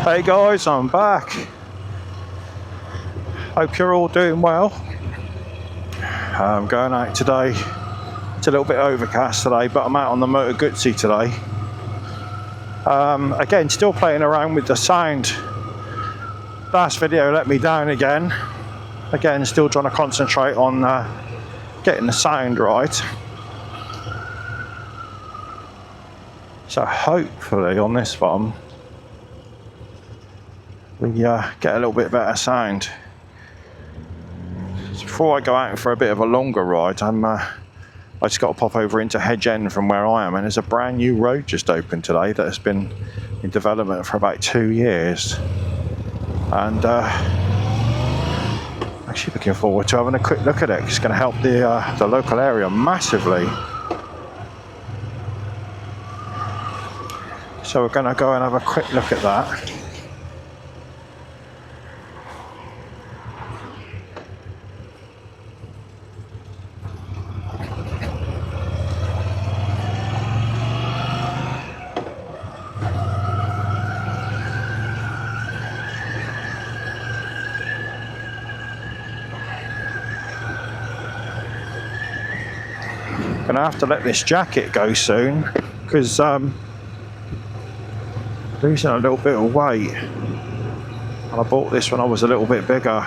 Hey guys, I'm back. Hope you're all doing well. I'm going out today. It's a little bit overcast today, but I'm out on the Moto Guzzi today. Again, still playing around with the sound. Last video let me down again. Again, still trying to concentrate on getting the sound right. So hopefully on this one we get a little bit better sound. So before I go out for a bit of a longer ride, I just got to pop over into Hedge End from where I am, and there's a brand new road just opened today that has been in development for about 2 years, and actually looking forward to having a quick look at it. It's going to help the local area massively. So we're going to go and have a quick look at that. Gonna have to let this jacket go soon because losing a little bit of weight, and I bought this when I was a little bit bigger,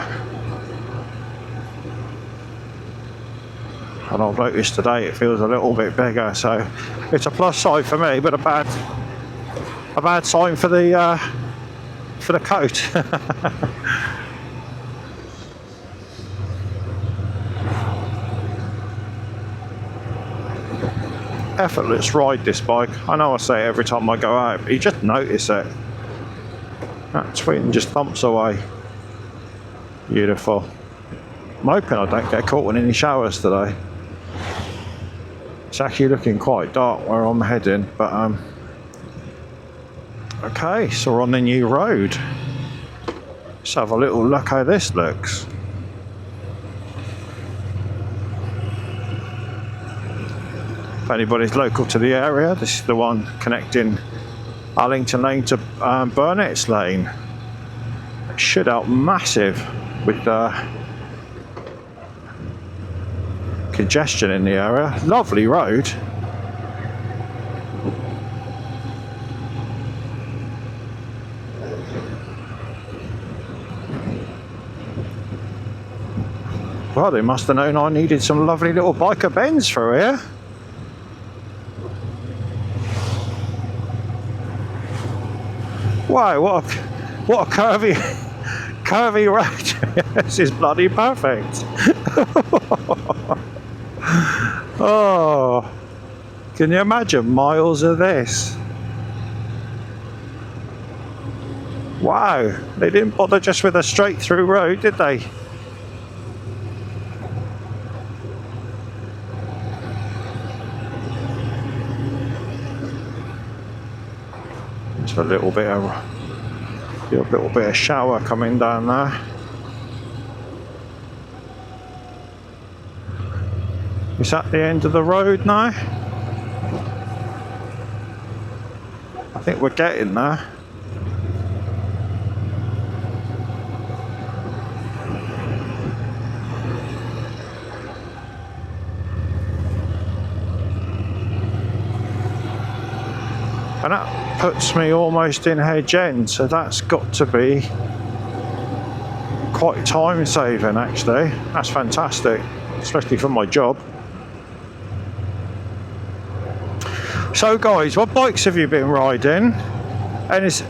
and I've noticed today it feels a little bit bigger, so it's a plus side for me, but a bad sign for the coat. Effortless ride, this bike. I know I say it every time I go out, but you just notice it. That twin just thumps away. Beautiful. I'm hoping I don't get caught in any showers today. It's actually looking quite dark where I'm heading, but okay, so we're on the new road. Let's have a little look how this looks. If anybody's local to the area, this is the one connecting Allington Lane to Burnett's Lane. It should help massive with congestion in the area. Lovely road. Well, they must have known I needed some lovely little biker bends through here. Wow, what a curvy road. This is bloody perfect. Oh, can you imagine miles of this? Wow, they didn't bother just with a straight through road, did they? A little bit of shower coming down there. Is that the end of the road now? I think we're getting there. And that puts me almost in Hedge End, so that's got to be quite time saving actually. That's fantastic, especially for my job. So guys, what bikes have you been riding? And is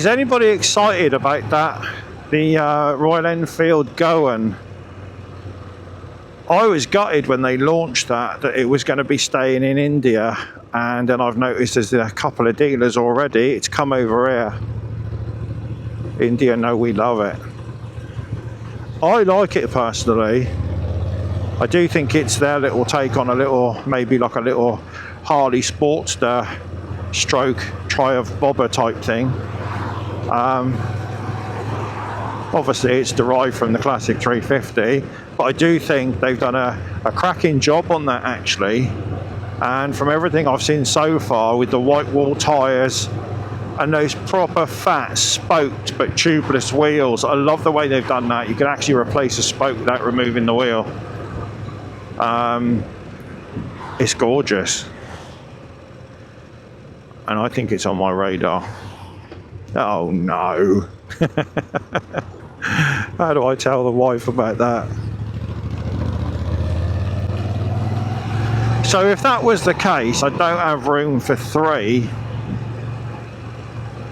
anybody excited about that? The Royal Enfield Goan. I was gutted when they launched that it was going to be staying in India, and then I've noticed there's a couple of dealers already. It's come over here. India know we love it. I like it personally. I do think it's their little take on a little, maybe like a little Harley Sportster stroke Triumph bobber type thing. Obviously it's derived from the classic 350, but I do think they've done a cracking job on that actually. And from everything I've seen so far, with the white wall tyres And those proper fat spoked but tubeless wheels. I love the way they've done that. You can actually replace a spoke without removing the wheel. It's gorgeous. And I think it's on my radar. Oh no. How do I tell the wife about that? So if that was the case, I don't have room for 3.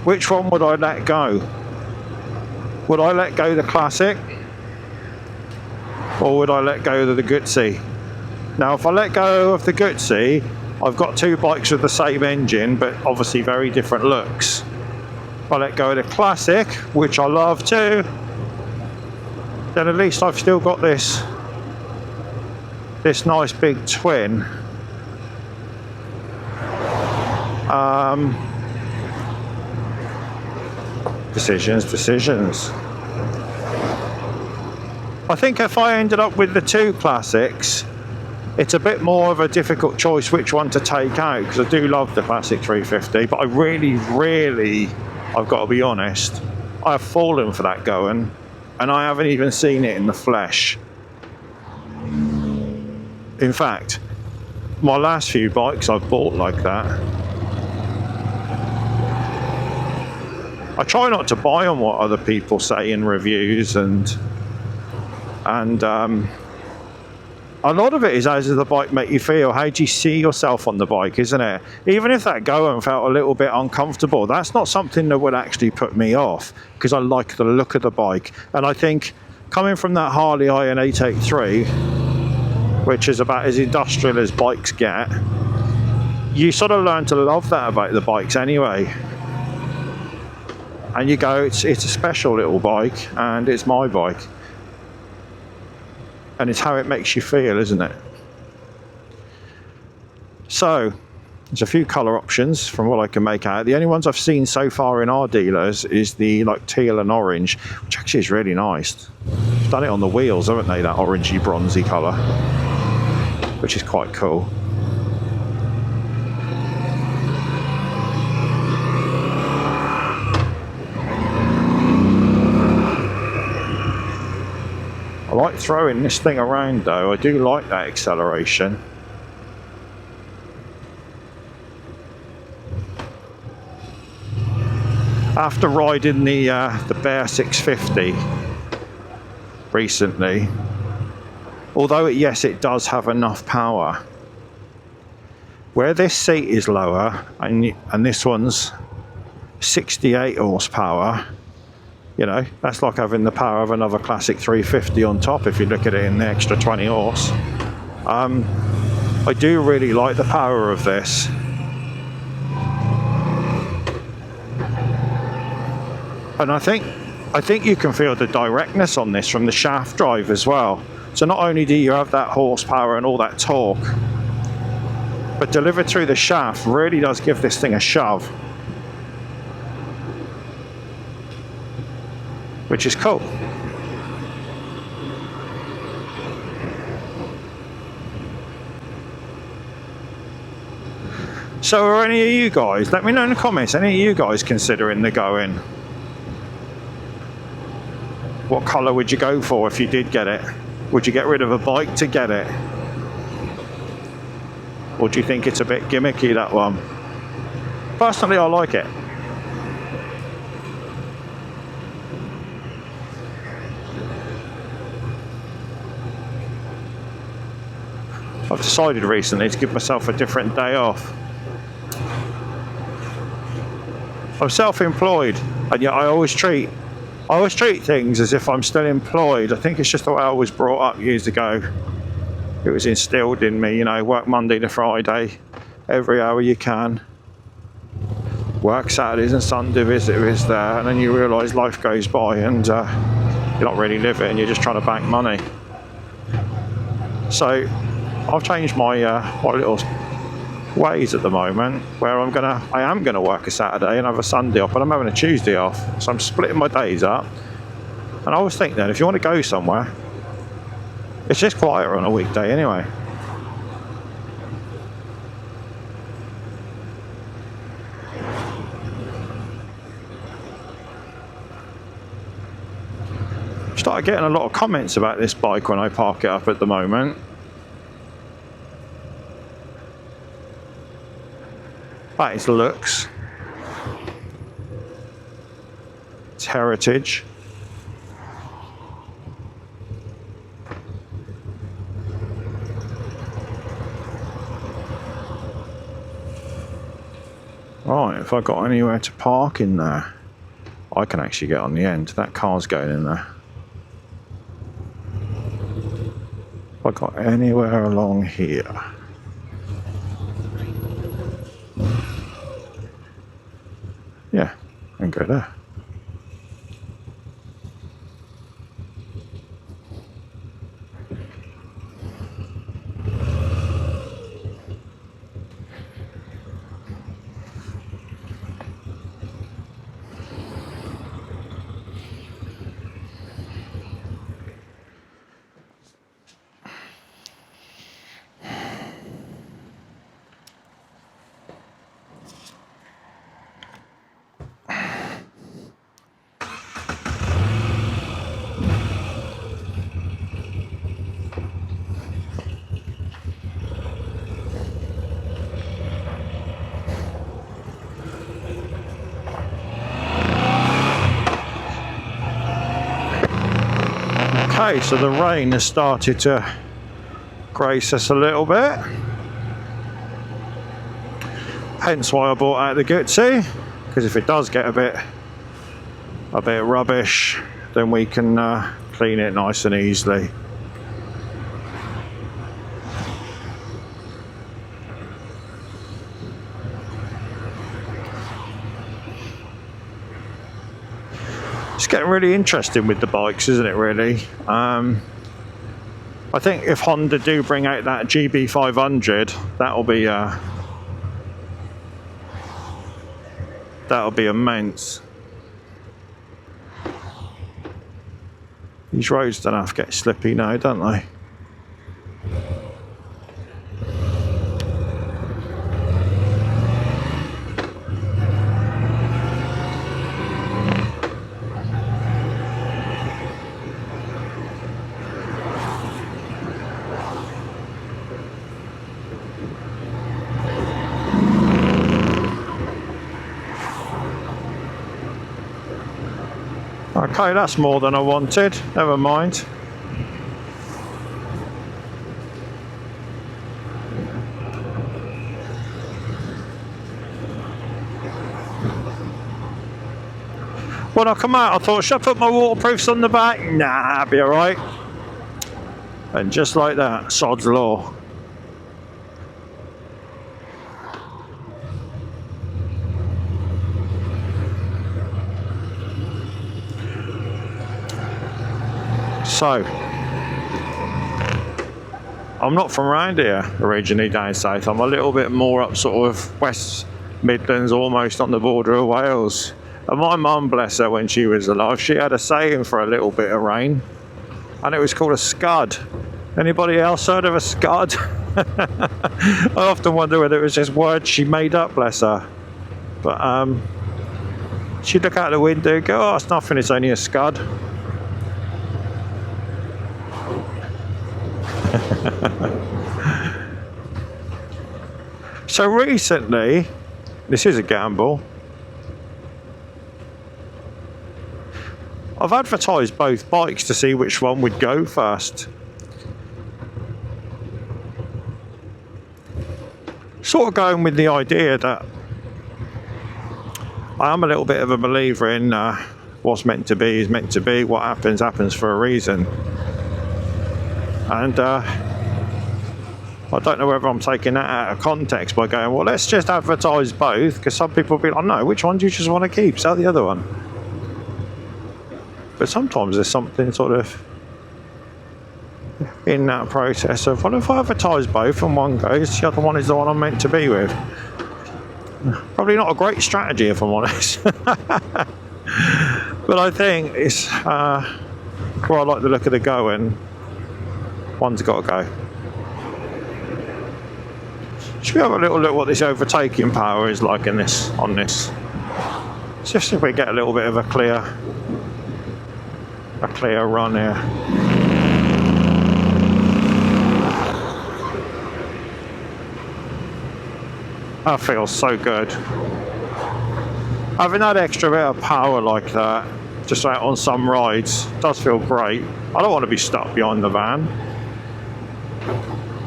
Which one would I let go? Would I let go the Classic? Or would I let go of the Guzzi? Now if I let go of the Guzzi, I've got 2 bikes with the same engine, but obviously very different looks. If I let go of the Classic, which I love too, then at least I've still got this nice big twin. Decisions. I think if I ended up with the 2 Classics, it's a bit more of a difficult choice which one to take out, because I do love the Classic 350, but I really, I've got to be honest, I have fallen for that Goan, and I haven't even seen it in the flesh. In fact, my last few bikes I've bought like that, I try not to buy on what other people say in reviews, and a lot of it is, how does the bike make you feel? How do you see yourself on the bike, isn't it? Even if that Goan felt a little bit uncomfortable, that's not something that would actually put me off, because I like the look of the bike. And I think coming from that Harley Iron 883, which is about as industrial as bikes get, you sort of learn to love that about the bikes anyway. And you go, it's a special little bike, and it's my bike. And it's how it makes you feel, isn't it? So, there's a few colour options from what I can make out. The only ones I've seen so far in our dealers is the like teal and orange, which actually is really nice. They've done it on the wheels, haven't they? That orangey bronzy colour, which is quite cool. I like throwing this thing around though. I do like that acceleration. After riding the Bear 650 recently, although yes, it does have enough power, where this seat is lower and this one's 68 horsepower, you know, that's like having the power of another Classic 350 on top if you look at it in the extra 20 horse. I do really like the power of this. And I think you can feel the directness on this from the shaft drive as well. So not only do you have that horsepower and all that torque, but delivered through the shaft really does give this thing a shove, which is cool. So are any of you guys, let me know in the comments, any of you guys considering the Goan? What colour would you go for if you did get it? Would you get rid of a bike to get it? Or do you think it's a bit gimmicky, that one? Personally, I like it. I've decided recently to give myself a different day off. I'm self-employed, and yet I always treat things as if I'm still employed. I think it's just the way I was brought up years ago. It was instilled in me, you know, work Monday to Friday, every hour you can. Work Saturdays and Sundays if it's there, and then you realise life goes by and you're not really living, you're just trying to bank money. So I've changed my my little ways at the moment, where I am gonna work a Saturday and have a Sunday off, but I'm having a Tuesday off. So I'm splitting my days up. And I always think that if you want to go somewhere, it's just quieter on a weekday anyway. Started getting a lot of comments about this bike when I park it up at the moment. That is looks. It's heritage. Right, if I got anywhere to park in there, I can actually get on the end. That car's going in there. If I got anywhere along here. Yeah, and go there. Okay, so the rain has started to grace us a little bit. Hence why I bought out the Guzzi, because if it does get a bit rubbish, then we can clean it nice and easily. It's getting really interesting with the bikes, isn't it, really? I think if Honda do bring out that GB500, that'll be immense. These roads don't have to get slippy now, don't they? Okay, that's more than I wanted. Never mind. When I come out, I thought, should I put my waterproofs on the back? Nah, I'll be alright. And just like that, sod's law. So, I'm not from around here originally down south. I'm a little bit more up sort of West Midlands, almost on the border of Wales. And my mum, bless her, when she was alive, she had a saying for a little bit of rain, and it was called a scud. Anybody else heard of a scud? I often wonder whether it was just words she made up, bless her. But she'd look out the window and go, oh, it's nothing, it's only a scud. So recently, this is a gamble, I've advertised both bikes to see which one would go first. Sort of going with the idea that I am a little bit of a believer in what's meant to be is meant to be, what happens happens for a reason. And I don't know whether I'm taking that out of context by going, well, let's just advertise both, because some people will be like, no, which one do you just want to keep? Sell the other one. But sometimes there's something sort of in that process of, well, if I advertise both and one goes, the other one is the one I'm meant to be with. Probably not a great strategy, if I'm honest. But I think it's, well, I like the look of the Goan. One's got to go. Should we have a little look what this overtaking power is like in this, on this? Just if we get a little bit of a clear a clear run here. That feels so good. Having that extra bit of power like that, just out on some rides, does feel great. I don't want to be stuck behind the van.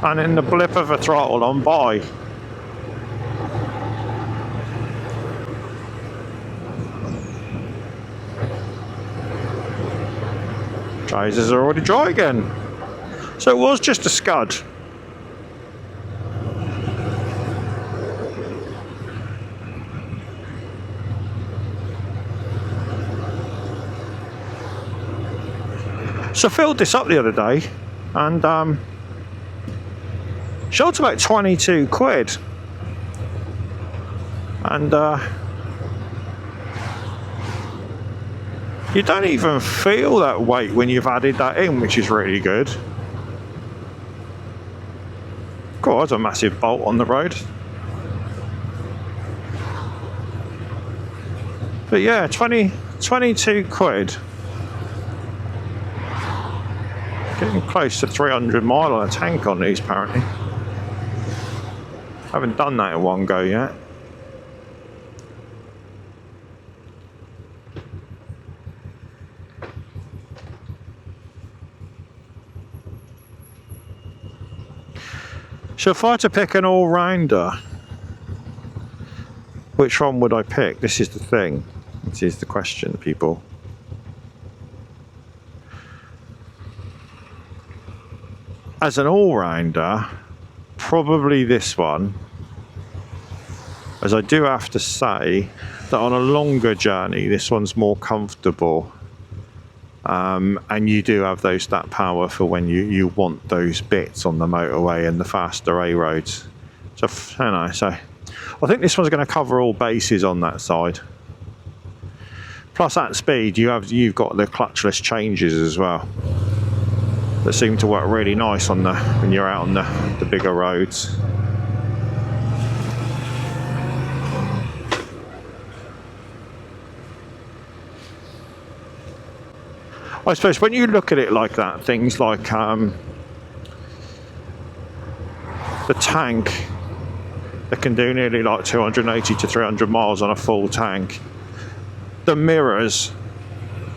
And in the blip of a throttle, I'm by. Trousers are already dry again. So it was just a scud. So I filled this up the other day and showed about 22 quid. And you don't even feel that weight when you've added that in, which is really good. God, that's a massive bolt on the road. But yeah, 22 quid. Getting close to 300 mile on a tank on these apparently. Haven't done that in one go yet. So if I had to pick an all-rounder, which one would I pick? This is the thing. This is the question, people. As an all-rounder, probably this one, as I do have to say that on a longer journey this one's more comfortable, and you do have that power for when you want those bits on the motorway and the faster A roads. So I don't know, so I think this one's going to cover all bases on that side. Plus at speed you've got the clutchless changes as well that seem to work really nice on when you're out on the bigger roads. I suppose when you look at it like that, things like the tank that can do nearly like 280 to 300 miles on a full tank. The mirrors,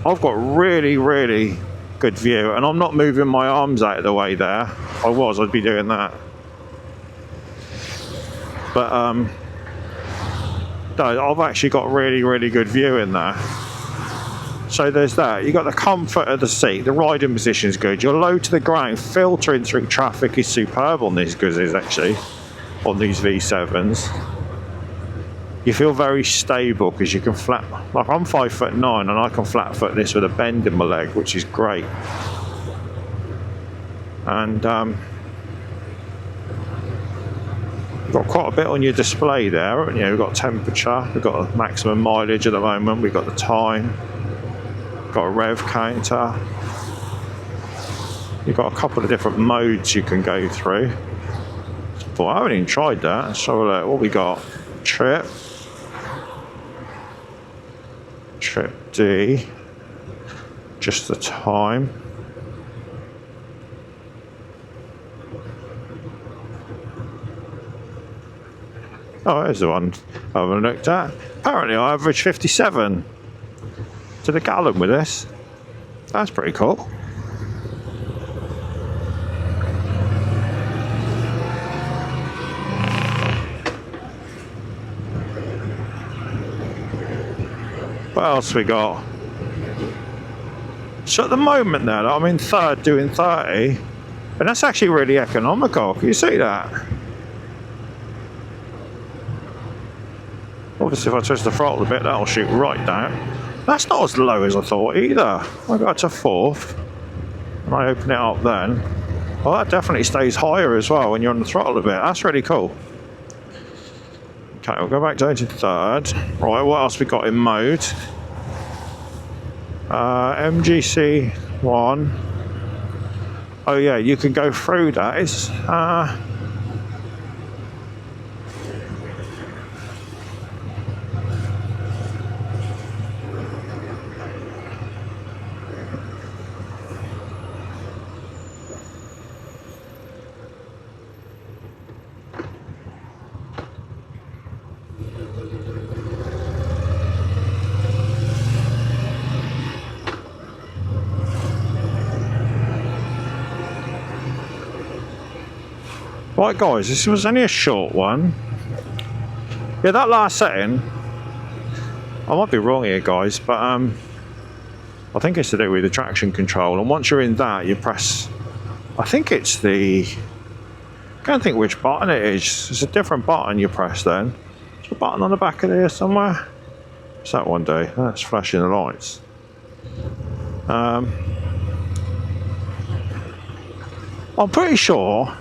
I've got really good view, and I'm not moving my arms out of the way there. I'd be doing that. But no, I've actually got really good view in there. So there's that. You've got the comfort of the seat, the riding position is good, you're low to the ground, filtering through traffic is superb on these Guzzis actually, on these V7s. You feel very stable because you can flat, like I'm 5'9" and I can flat foot this with a bend in my leg, which is great. And you've got quite a bit on your display there, haven't you? We've got temperature, we've got a maximum mileage at the moment, we've got the time, got a rev counter, you've got a couple of different modes you can go through. But I haven't even tried that. Let's have a look. What we got? Trip D, just the time. Oh, there's the one I haven't looked at. Apparently I average 57 to the gallon with this. That's pretty cool. What else we got? So at the moment now, I'm in third doing 30, and that's actually really economical. Can you see that? Obviously if I twist the throttle a bit, that'll shoot right down. That's not as low as I thought either. I got to fourth, and I open it up then. Well, that definitely stays higher as well when you're on the throttle a bit. That's really cool. Okay, we'll go back down to third. Right, what else we got in mode? MGC 1. Oh yeah, you can go through that. It's Right guys, this was only a short one. Yeah, that last setting, I might be wrong here guys, but I think it's to do with the traction control, and once you're in that you press, I think it's the, I can't think which button it is. It's a different button you press then. There's a button on the back of there somewhere. What's that one do? That's flashing the lights. I'm pretty sure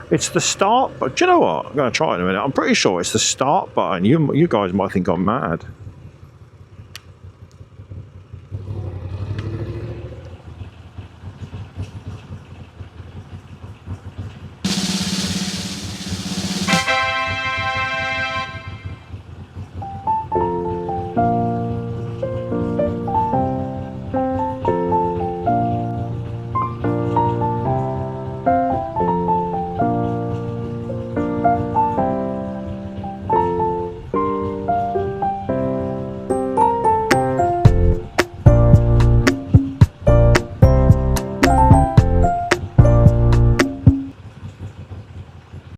it's the start, but do you know what? I'm going to try it in a minute. I'm pretty sure it's the start button. You guys might think I'm mad.